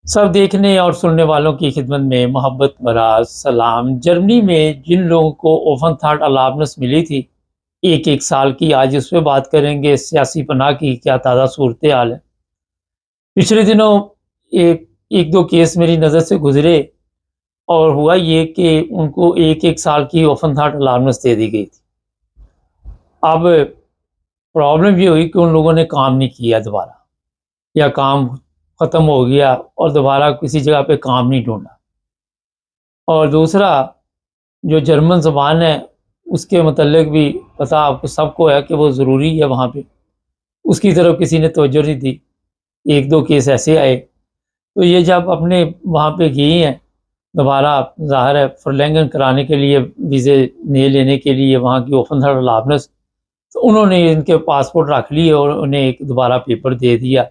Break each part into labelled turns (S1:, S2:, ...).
S1: سب دیکھنے اور سننے والوں کی خدمت میں محبت بھرا سلام۔ جرمنی میں جن لوگوں کو اوپن تھارٹ الاؤنس ملی تھی 1 سال کی، آج اس پہ بات کریں گے۔ سیاسی پناہ کی کیا تازہ صورتحال ہے۔ پچھلے دنوں ایک دو کیس میری نظر سے گزرے اور ہوا یہ کہ ان کو 1 سال کی اوپن تھارٹ الاؤنس دے دی گئی تھی۔ اب پرابلم یہ ہوئی کہ ان لوگوں نے کام نہیں کیا دوبارہ، یا کام ختم ہو گیا اور دوبارہ کسی جگہ پہ کام نہیں ڈھونڈا۔ اور دوسرا، جو جرمن زبان ہے اس کے متعلق بھی پتہ آپ کو سب کو ہے کہ وہ ضروری ہے وہاں پہ، اس کی طرف کسی نے توجہ نہیں دی۔ 1 2 کیس ایسے آئے، تو یہ جب اپنے وہاں پہ گئی ہیں دوبارہ، ظاہر ہے فرلینگن کرانے کے لیے، ویزے نئے لینے کے لیے وہاں کی اوپن تھارٹ الاؤنس، تو انہوں نے ان کے پاسپورٹ رکھ لیے اور انہیں ایک دوبارہ پیپر دے دیا،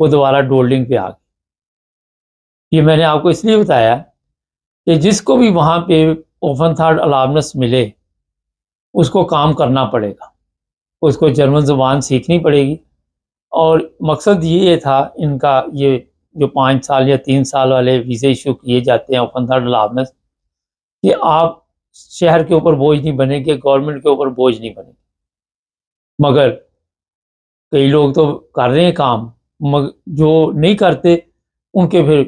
S1: وہ دوبارہ ڈولڈنگ پہ آ گئی۔ یہ میں نے آپ کو اس لیے بتایا کہ جس کو بھی وہاں پہ اوپن تھارٹ الاؤنس ملے اس کو کام کرنا پڑے گا، اس کو جرمن زبان سیکھنی پڑے گی۔ اور مقصد یہ تھا ان کا، یہ جو 5 سال یا 3 سال والے ویزے ایشو کیے جاتے ہیں اوپن تھارٹ الاؤنس، کہ آپ شہر کے اوپر بوجھ نہیں بنیں گے، گورنمنٹ کے اوپر بوجھ نہیں بنیں گے۔ مگر کئی لوگ تو کر رہے ہیں کام، جو نہیں کرتے ان کے پھر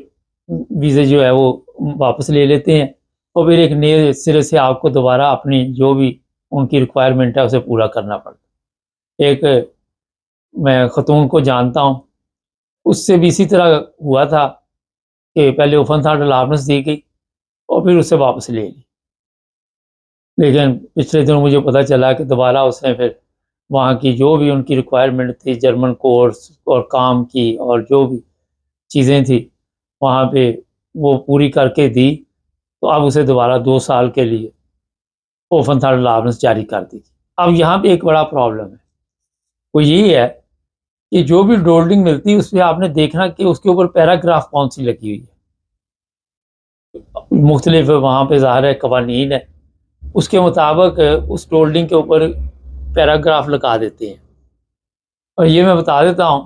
S1: ویزے جو ہے وہ واپس لے لیتے ہیں، اور پھر ایک نئے سرے سے آپ کو دوبارہ اپنی جو بھی ان کی ریکوائرمنٹ ہے اسے پورا کرنا پڑتا ہے۔ ایک میں خاتون کو جانتا ہوں، اس سے بھی اسی طرح ہوا تھا کہ پہلے اوپن تھارٹ الاؤنس دی گئی اور پھر اسے واپس لے لی، لیکن پچھلے دنوں مجھے پتہ چلا کہ دوبارہ اس نے پھر وہاں کی جو بھی ان کی ریکوائرمنٹ تھی، جرمن کورس اور کام کی اور جو بھی چیزیں تھی وہاں پہ وہ پوری کر کے دی، تو اب اسے دوبارہ 2 سال کے لیے اوپن تھارٹ الاؤنس جاری کر دی۔ اب یہاں پہ ایک بڑا پرابلم ہے، وہ یہی ہے کہ جو بھی ڈولڈنگ ملتی ہے اس پہ آپ نے دیکھنا کہ اس کے اوپر پیراگراف کون سی لگی ہوئی ہے۔ مختلف وہاں پہ ظاہر ہے قوانین ہے، اس کے مطابق اس ڈولڈنگ کے اوپر پیراگراف لگا دیتے ہیں۔ اور یہ میں بتا دیتا ہوں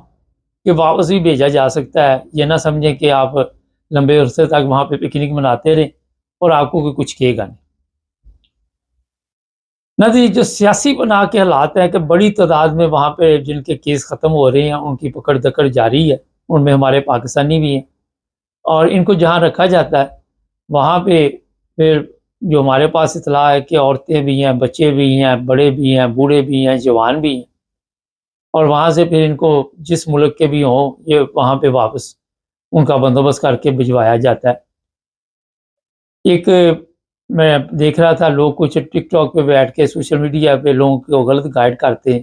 S1: کہ واپس بھی بھیجا جا سکتا ہے، یہ نہ سمجھیں کہ آپ لمبے عرصے تک وہاں پہ پکنک مناتے رہیں اور آپ کو کوئی کچھ کہے گا نہیں۔ نہ جو سیاسی پناہ کے حالات ہیں کہ بڑی تعداد میں وہاں پہ جن کے کیس ختم ہو رہے ہیں ان کی پکڑ دکڑ جاری ہے، ان میں ہمارے پاکستانی بھی ہیں، اور ان کو جہاں رکھا جاتا ہے وہاں پہ پھر جو ہمارے پاس اطلاع ہے کہ عورتیں بھی ہیں، بچے بھی ہیں، بڑے بھی ہیں، بوڑھے بھی ہیں، جوان بھی ہیں، اور وہاں سے پھر ان کو جس ملک کے بھی ہوں یہ وہاں پہ واپس ان کا بندوبست کر کے بھجوایا جاتا ہے۔ ایک میں دیکھ رہا تھا، لوگ کچھ ٹک ٹاک پہ بیٹھ کے سوشل میڈیا پہ لوگوں کو غلط گائیڈ کرتے ہیں،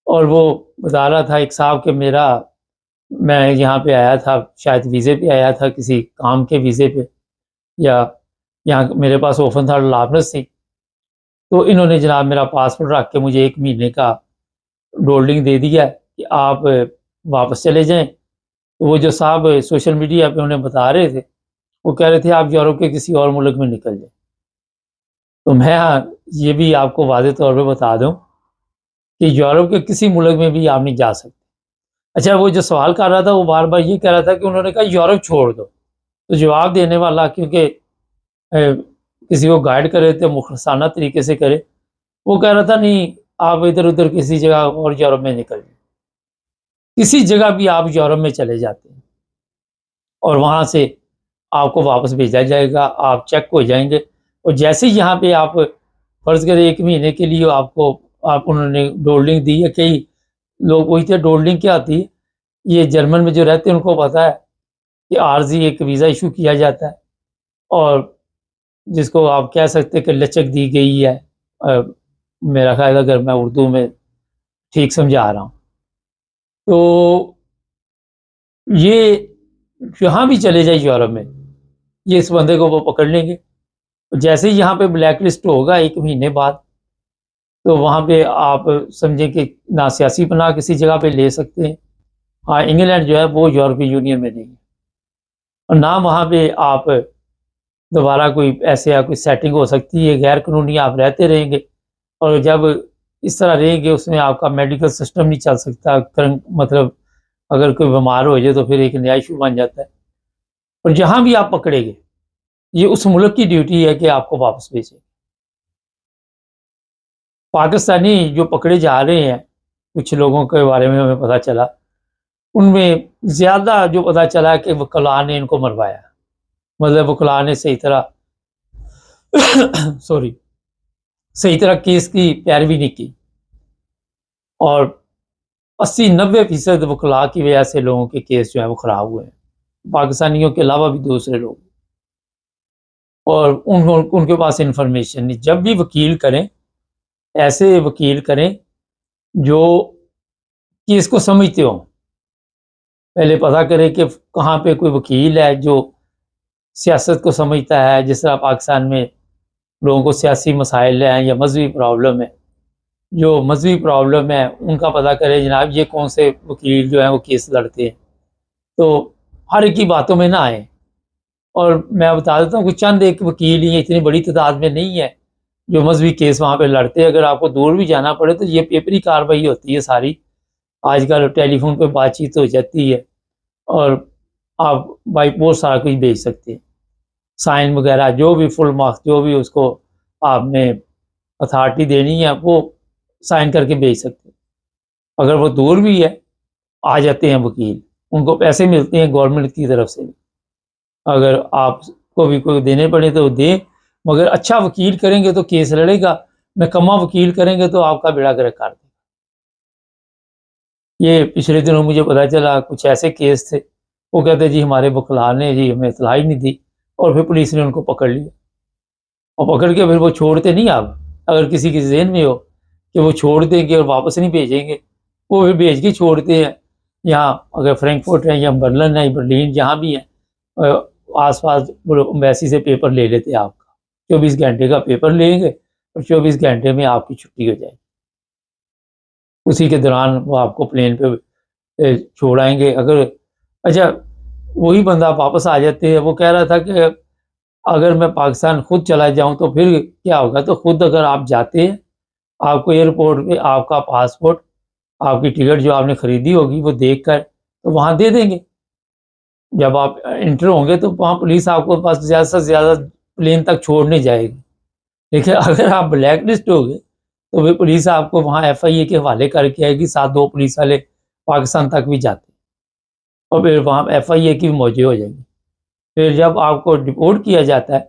S1: اور وہ بتا رہا تھا ایک صاحب کہ میں یہاں پہ آیا تھا، شاید ویزے پہ آیا تھا، کسی کام کے ویزے پہ، یا یہاں میرے پاس اوپن تھارٹ الاؤنس تھی، تو انہوں نے جناب میرا پاسپورٹ رکھ کے مجھے 1 مہینے کا ڈولڈنگ دے دیا کہ آپ واپس چلے جائیں۔ وہ جو صاحب سوشل میڈیا پہ انہیں بتا رہے تھے، وہ کہہ رہے تھے آپ یورپ کے کسی اور ملک میں نکل جائیں۔ تو میں یہ بھی آپ کو واضح طور پہ بتا دوں کہ یورپ کے کسی ملک میں بھی آپ نہیں جا سکتے۔ اچھا، وہ جو سوال کر رہا تھا وہ بار بار یہ کہہ رہا تھا کہ انہوں نے کہا یورپ چھوڑ دو، تو جواب دینے والا کیونکہ کسی کو گائیڈ کرے تو مخلصانہ طریقے سے کرے، وہ کہہ رہا تھا نہیں، آپ ادھر ادھر کسی جگہ اور یورپ میں نکل جائیں۔ کسی جگہ بھی آپ یورپ میں چلے جاتے ہیں اور وہاں سے آپ کو واپس بھیجا جائے گا، آپ چیک ہو جائیں گے، اور جیسے ہی یہاں پہ آپ فرض کریں 1 مہینے کے لیے آپ انہوں نے ڈولڈنگ دی ہے، کئی لوگ وہی تھے، ڈولڈنگ کیا آتی ہے، یہ جرمن میں جو رہتے ہیں ان کو پتہ ہے کہ عارضی ایک ویزا ایشو کیا جاتا ہے، اور جس کو آپ کہہ سکتے کہ لچک دی گئی ہے، میرا خیال اگر میں اردو میں ٹھیک سمجھا رہا ہوں، تو یہ جہاں بھی چلے جائے یورپ میں یہ اس بندے کو وہ پکڑ لیں گے۔ جیسے ہی یہاں پہ بلیک لسٹ ہوگا 1 مہینے بعد، تو وہاں پہ آپ سمجھیں کہ نہ سیاسی پناہ کسی جگہ پہ لے سکتے ہیں، ہاں انگلینڈ جو ہے وہ یورپی یونین میں نہیں ہے، اور نہ وہاں پہ آپ دوبارہ کوئی ایسے یا کوئی سیٹنگ ہو سکتی ہے، غیر قانونی آپ رہتے رہیں گے، اور جب اس طرح رہیں گے اس میں آپ کا میڈیکل سسٹم نہیں چل سکتا، مطلب اگر کوئی بیمار ہو جائے تو پھر ایک نیا ایشو بن جاتا ہے۔ اور جہاں بھی آپ پکڑے گئے یہ اس ملک کی ڈیوٹی ہے کہ آپ کو واپس بھیجے. پاکستانی جو پکڑے جا رہے ہیں کچھ لوگوں کے بارے میں ہمیں پتہ چلا، ان میں زیادہ جو پتہ چلا کہ وکلاء نے ان کو مروایا، مطلب وکلاء نے صحیح طرح صحیح طرح کیس کی پیروی نہیں کی، اور 80-90% وکلاء کی وجہ سے لوگوں کے کیس جو ہے وہ خراب ہوئے ہیں، پاکستانیوں کے علاوہ بھی دوسرے لوگ. اور ان کے پاس انفارمیشن نہیں. جب بھی وکیل کریں ایسے وکیل کریں جو کیس کو سمجھتے ہوں. پہلے پتہ کریں کہ کہاں پہ کوئی وکیل ہے جو سیاست کو سمجھتا ہے، جس طرح پاکستان میں لوگوں کو سیاسی مسائل ہیں یا مذہبی پرابلم ہے، جو مذہبی پرابلم ہے ان کا پتہ کرے جناب یہ کون سے وکیل جو ہیں وہ کیس لڑتے ہیں. تو ہر ایک کی باتوں میں نہ آئیں. اور میں بتا دیتا ہوں کہ چند ایک وکیل ہی اتنی بڑی تعداد میں نہیں ہے جو مذہبی کیس وہاں پہ لڑتے ہیں. اگر آپ کو دور بھی جانا پڑے تو یہ پیپری کارروائی ہوتی ہے ساری. آج کل ٹیلی فون پہ بات چیت ہو جاتی ہے اور آپ بائی پوسٹ سارا کچھ بھیج سکتے ہیں، سائن وغیرہ جو بھی فل مارکس جو بھی اس کو آپ نے اتھارٹی دینی ہے وہ سائن کر کے بھیج سکتے ہیں. اگر وہ دور بھی ہے آ جاتے ہیں وکیل، ان کو پیسے ملتے ہیں گورنمنٹ کی طرف سے. اگر آپ کو بھی کوئی دینے پڑے تو دیں، مگر اچھا وکیل کریں گے تو کیس لڑے گا، نکما وکیل کریں گے تو آپ کا بیڑا گرک کر دے گا. یہ پچھلے دنوں مجھے پتہ چلا کچھ ایسے کیس تھے، وہ کہتے جی ہمارے وکلاء نے جی ہمیں اطلاع ہی نہیں دی، اور پھر پولیس نے ان کو پکڑ لیا. اور پکڑ کے پھر وہ چھوڑتے نہیں. آپ اگر کسی کے ذہن میں ہو کہ وہ چھوڑ دیں گے اور واپس نہیں بھیجیں گے، وہ پھر بھیج کے چھوڑتے ہیں. یہاں اگر فرینکفرٹ ہے یا برلن ہے برلین جہاں بھی ہیں آس پاس ایمبیسی سے پیپر لے لیتے ہیں. آپ کا 24 گھنٹے کا پیپر لیں گے اور 24 گھنٹے میں آپ کی چھٹی ہو جائے گی. اسی کے دوران وہ آپ کو پلین پہ چھوڑائیں گے. اگر اچھا وہی بندہ واپس آ جاتے ہیں، وہ کہہ رہا تھا کہ اگر میں پاکستان خود چلا جاؤں تو پھر کیا ہوگا. تو خود اگر آپ جاتے ہیں آپ کو ایئرپورٹ پہ آپ کا پاسپورٹ آپ کی ٹکٹ جو آپ نے خریدی ہوگی وہ دیکھ کر تو وہاں دے دیں گے. جب آپ انٹر ہوں گے تو وہاں پولیس آپ کو پاس زیادہ سے زیادہ پلین تک چھوڑنے جائے گی. لیکن اگر آپ بلیک لسٹ ہو گئے تو پھر پولیس آپ کو وہاں ایف آئی اے کے حوالے کر کے آئے گی. 2 پولیس والے پاکستان تک بھی جاتے ہیں اور پھر وہاں ایف آئی اے کی بھی موجود ہو جائیں گی. پھر جب آپ کو ڈپورٹ کیا جاتا ہے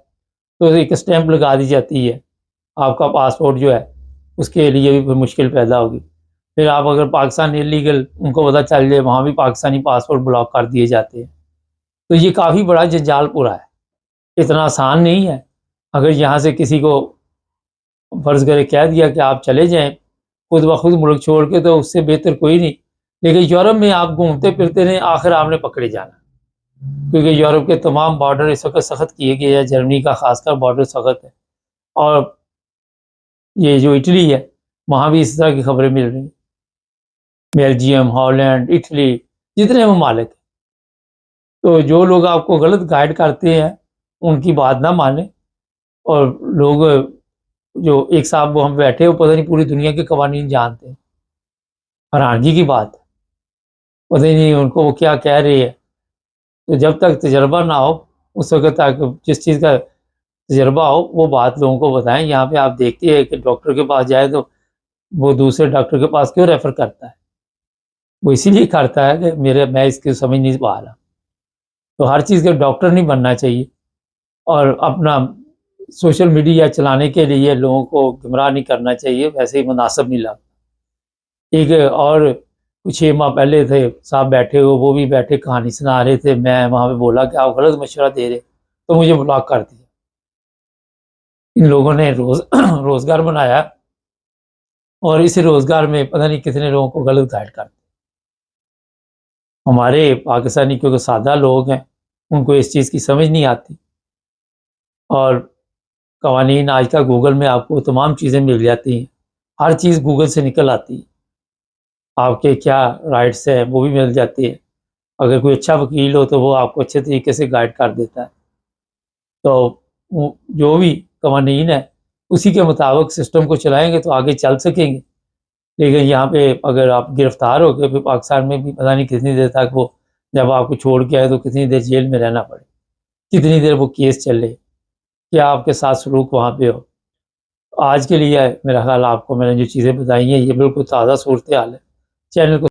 S1: تو ایک اسٹیمپ لگا دی جاتی ہے آپ کا پاسپورٹ جو ہے اس کے لیے بھی پھر مشکل پیدا ہوگی. پھر آپ اگر پاکستان انلیگل ان کو پتہ چل جائے وہاں بھی پاکستانی پاسپورٹ بلاک کر دیے جاتے ہیں. تو یہ کافی بڑا جنجال پورا ہے، اتنا آسان نہیں ہے. اگر یہاں سے کسی کو فرض کرے کہہ دیا کہ آپ چلے جائیں خود بخود ملک چھوڑ کے تو اس سے بہتر کوئی نہیں. لیکن یورپ میں آپ گھومتے پھرتے رہیں آخر آپ نے پکڑے جانا، کیونکہ یورپ کے تمام بارڈر اس وقت سخت کیے گئے ہیں. جرمنی کا خاص کر بارڈر سخت ہے، اور یہ جو اٹلی ہے وہاں بھی اس طرح کی خبریں مل رہی ہیں. بیلجیم، ہالینڈ، اٹلی جتنے ممالک ہیں. تو جو لوگ آپ کو غلط گائیڈ کرتے ہیں ان کی بات نہ مانیں. اور لوگ جو ایک صاحب وہ ہم بیٹھے وہ پتہ نہیں پوری دنیا کے قوانین جانتے ہیں، حیرانگی کی بات ہے. پتہ نہیں ان کو وہ کیا کہہ رہی ہے. تو جب تک تجربہ نہ ہو اس وقت تک جس چیز کا تجربہ ہو وہ بات لوگوں کو بتائیں. یہاں پہ آپ دیکھتے ہیں کہ ڈاکٹر کے پاس جائے تو وہ دوسرے ڈاکٹر کے پاس کیوں ریفر کرتا ہے؟ وہ اسی لیے کرتا ہے کہ میں اس کی سمجھ نہیں پا رہا. تو ہر چیز کا ڈاکٹر نہیں بننا چاہیے، اور اپنا سوشل میڈیا چلانے کے لیے لوگوں کو گمراہ نہیں کرنا چاہیے، ویسے ہی مناسب نہیں لگتا. ایک اور کچھ 6 ماہ پہلے تھے صاحب بیٹھے ہو، وہ بھی بیٹھے کہانی سنا رہے تھے. میں وہاں پہ بولا کہ آپ غلط مشورہ دے رہے تو مجھے بلاک کر دیا. ان لوگوں نے روزگار بنایا اور اس روزگار میں پتہ نہیں کتنے لوگوں کو غلط گائیڈ کرتے. ہمارے پاکستانی کیونکہ سادہ لوگ ہیں ان کو اس چیز کی سمجھ نہیں آتی. اور قوانین آج کا گوگل میں آپ کو تمام چیزیں مل جاتی ہیں، ہر چیز گوگل سے نکل آتی ہے. آپ کے کیا رائٹس ہیں وہ بھی مل جاتی ہے. اگر کوئی اچھا وکیل ہو تو وہ آپ کو اچھے طریقے سے گائیڈ کر دیتا ہے. تو جو بھی قوانین ہے اسی کے مطابق سسٹم کو چلائیں گے تو آگے چل سکیں گے. لیکن یہاں پہ اگر آپ گرفتار ہو گئے پھر پاکستان میں بھی پتہ نہیں کتنی دیر تک وہ جب آپ کو چھوڑ کے آئے تو کتنی دیر جیل میں رہنا پڑے. کتنی دیر وہ کیس چلے، کیا آپ کے ساتھ سلوک وہاں پہ ہو۔ آج کے لیے میرا خیال آپ کو میں نے جو چیزیں بتائی ہیں یہ بالکل تازہ صورتحال ہے۔ چینل کو